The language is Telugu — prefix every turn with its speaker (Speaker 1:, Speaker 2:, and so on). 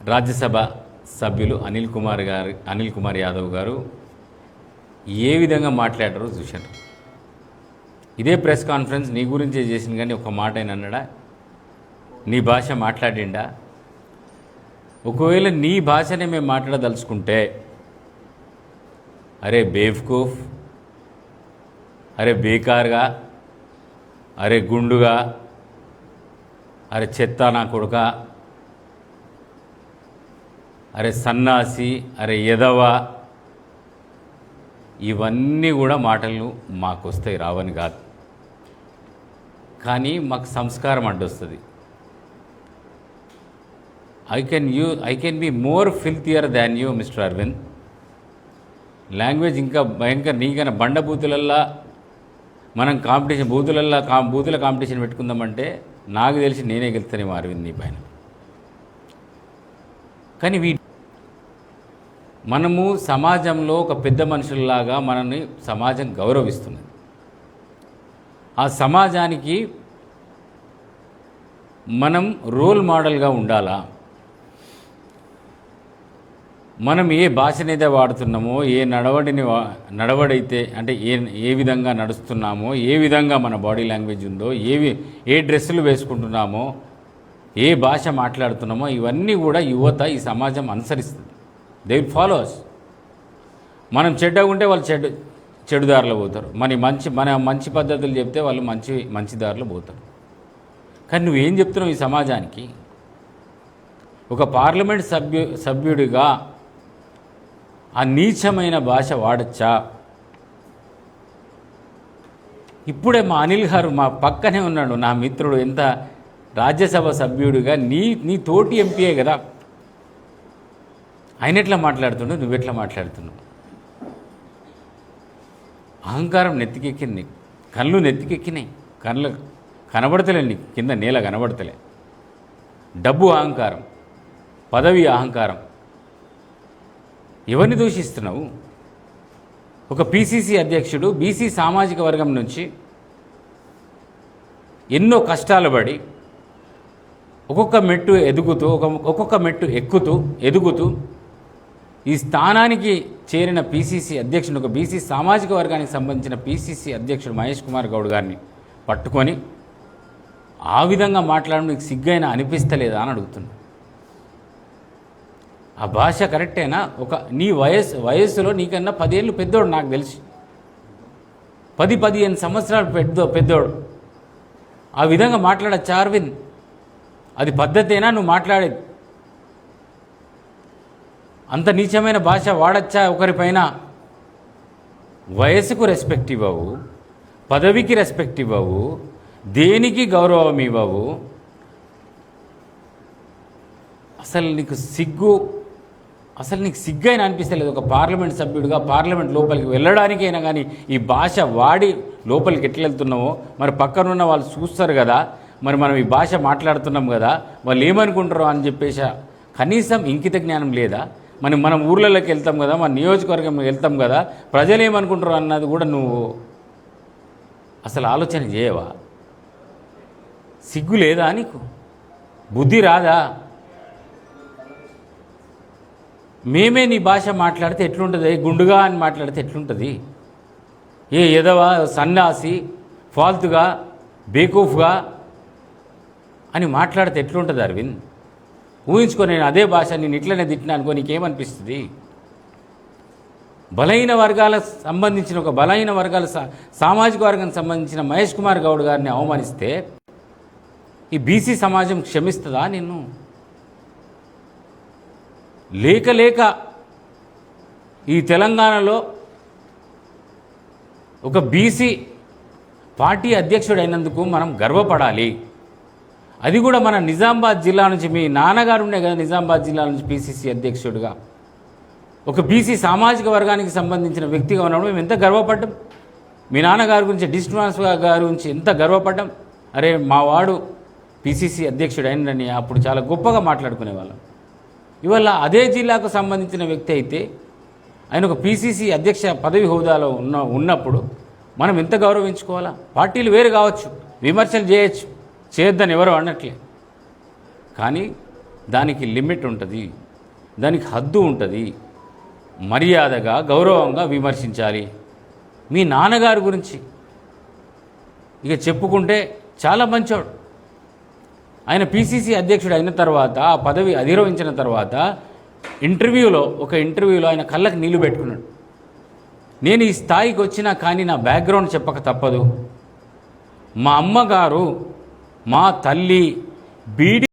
Speaker 1: రాజ్యసభ సభ్యులు అనిల్ కుమార్ యాదవ్ గారు ఏ విధంగా మాట్లాడారో చూశారు. ఇదే ప్రెస్ కాన్ఫరెన్స్ నీ గురించే చేసింది, కానీ ఒక మాట అయినా అన్నాడా? నీ భాష మాట్లాడిండా? ఒకవేళ నీ భాషనే మేము మాట్లాడదలుచుకుంటే, అరే బేవ్కూఫ్, అరే బేకార్గా, అరే గుండుగా, అరే చెత్త నా కొడుక, అరే సన్నాసి, అరే ఎదవ, ఇవన్నీ కూడా మాటలు మాకు వస్తాయి, రావని కాదు. కానీ మాకు సంస్కారం అడ్డొస్తుంది. I can be more filthier than you mister Arvind. Language ఇంకా భయంకర. నీకైనా బండబూతులల్లా మనం కాంపిటీషన్, బూతుల కాంపిటీషన్ పెట్టుకుందామంటే నాకు తెలిసి నేనే గెలుస్తానేమో అరవింద్ నీ పైన. కానీ మనము సమాజంలో ఒక పెద్ద మనుషుల్లాగా మనల్ని సమాజం గౌరవిస్తున్నది. ఆ సమాజానికి మనం రోల్ మోడల్గా ఉండాలా? మనం ఏ భాషనైతే వాడుతున్నామో, ఏ నడవడైతే అంటే ఏ విధంగా నడుస్తున్నామో, ఏ విధంగా మన బాడీ లాంగ్వేజ్ ఉందో, ఏ డ్రెస్సులు వేసుకుంటున్నామో, ఏ భాష మాట్లాడుతున్నామో, ఇవన్నీ కూడా యువత ఈ సమాజం అనుసరిస్తుంది. They will follows. మనం చెడ్డగా ఉంటే వాళ్ళు చెడు దారిలో పోతారు. మన మంచి పద్ధతులు చెప్తే వాళ్ళు మంచి దారిలో పోతారు. కానీ నువ్వేం చెప్తున్నావు ఈ సమాజానికి? ఒక పార్లమెంట్ సభ్యుడిగా ఆ నీచమైన భాష వాడచ్చా? ఇప్పుడే మా అనిల్ గారు మా పక్కనే ఉన్నాడు, నా మిత్రుడు. ఎంత రాజ్యసభ సభ్యుడిగా నీ తోటి ఎంపీయే కదా, ఆయన ఎట్లా మాట్లాడుతుండో నువ్వెట్లా మాట్లాడుతున్నావు? అహంకారం నెత్తికెక్కింది, కళ్ళు నెత్తికెక్కినాయి, కళ్ళు కనబడతలే, నీకు కింద నేల కనబడతలే. డబ్బు అహంకారం, పదవి అహంకారం. ఎవరిని దూషిస్తున్నావు? ఒక పిసిసి అధ్యక్షుడు బీసీ సామాజిక వర్గం నుంచి ఎన్నో కష్టాలు పడి ఒక్కొక్క మెట్టు ఎదుగుతూ ఈ స్థానానికి చేరిన పిసిసి అధ్యక్షుడు, ఒక బీసీ సామాజిక వర్గానికి సంబంధించిన పిసిసి అధ్యక్షుడు మహేష్ కుమార్ గౌడ్ గారిని పట్టుకొని ఆ విధంగా మాట్లాడడం నీకు సిగ్గైనా అనిపిస్తలేదా అని అడుగుతున్నా. ఆ భాష కరెక్టేనా? నీ వయస్సులో నీకన్నా 10 ఏళ్ళు పెద్దోడు, నాకు తెలిసి 10-15 సంవత్సరాలు పెద్దోడు. ఆ విధంగా మాట్లాడచ్చా అరవింద్? అది పద్ధతేనా నువ్వు మాట్లాడేది? అంత నీచమైన భాష వాడచ్చా ఒకరిపైన? వయసుకు రెస్పెక్ట్ ఇవ్వవు, పదవికి రెస్పెక్ట్ ఇవ్వవు, దేనికి గౌరవం ఇవ్వవు. అసలు నీకు సిగ్గైనా అనిపిస్తలేదు? ఒక పార్లమెంట్ సభ్యుడిగా పార్లమెంట్ లోపలికి వెళ్ళడానికైనా కానీ ఈ భాష వాడి లోపలికి ఎట్లా వెళ్తున్నావో మరి పక్కనున్న వాళ్ళు చూస్తారు కదా, మరి మనం ఈ భాష మాట్లాడుతున్నాం కదా, వాళ్ళు ఏమనుకుంటారో అని చెప్పేసి కనీసం ఇంకిత జ్ఞానం లేదా? మనం ఊర్లలోకి వెళ్తాం కదా, మన నియోజకవర్గం వెళ్తాం కదా, ప్రజలు ఏమనుకుంటారో అన్నది కూడా నువ్వు అసలు ఆలోచన చేయవా? సిగ్గు లేదా నీకు? బుద్ధి రాదా? మేమే నీ భాష మాట్లాడితే ఎట్లుంటుంది? గుండుగా అని మాట్లాడితే ఎట్లుంటుంది? ఏ ఎదవ, సన్నాసి, ఫాల్తుగా, బేకూఫ్గా అని మాట్లాడితే ఎట్లుంటుంది అరవింద్? ఊహించుకో, నేను అదే భాష నేను ఇట్లనే తిట్టినా అనుకో, నీకేమనిపిస్తుంది? బలహీన వర్గాలకు సంబంధించిన సామాజిక వర్గానికి సంబంధించిన మహేష్ కుమార్ గౌడ్ గారిని అవమానిస్తే ఈ బీసీ సమాజం క్షమిస్తుందా నిన్ను? లేక ఈ తెలంగాణలో ఒక బీసీ పార్టీ అధ్యక్షుడైనందుకు మనం గర్వపడాలి. అది కూడా మన నిజామాబాద్ జిల్లా నుంచి, మీ నాన్నగారు ఉండే కదా నిజామాబాద్ జిల్లా నుంచి పిసిసి అధ్యక్షుడిగా, ఒక బీసీ సామాజిక వర్గానికి సంబంధించిన వ్యక్తిగా ఉన్నప్పుడు మేము ఎంత గర్వపడ్డాం. మీ నాన్నగారి గురించి, డిస్ట్రిక్ట్ గారి గురించి ఎంత గర్వపడ్డాం. అరే మా వాడు పిసిసి అధ్యక్షుడు అయినని అప్పుడు చాలా గొప్పగా మాట్లాడుకునేవాళ్ళం. ఇవాళ అదే జిల్లాకు సంబంధించిన వ్యక్తి అయితే ఆయన ఒక పిసిసి అధ్యక్ష పదవి హోదాలో ఉన్నప్పుడు మనం ఎంత గౌరవించుకోవాలా? పార్టీలు వేరు కావచ్చు, విమర్శలు చేయొచ్చు, చేయొద్దని ఎవరు అనట్లే. కానీ దానికి లిమిట్ ఉంటుంది, దానికి హద్దు ఉంటుంది. మర్యాదగా గౌరవంగా విమర్శించాలి. మీ నాన్నగారి గురించి ఇక చెప్పుకుంటే చాలా మంచోడు. ఆయన పిసిసి అధ్యక్షుడు అయిన తర్వాత, ఆ పదవి అధిరోహించిన తర్వాత ఒక ఇంటర్వ్యూలో ఆయన కళ్ళకి నీళ్లు పెట్టుకున్నాడు. నేను ఈ స్థాయికి వచ్చినా కానీ నా బ్యాక్గ్రౌండ్ చెప్పక తప్పదు. మా అమ్మగారు, మా తల్లి బీడీ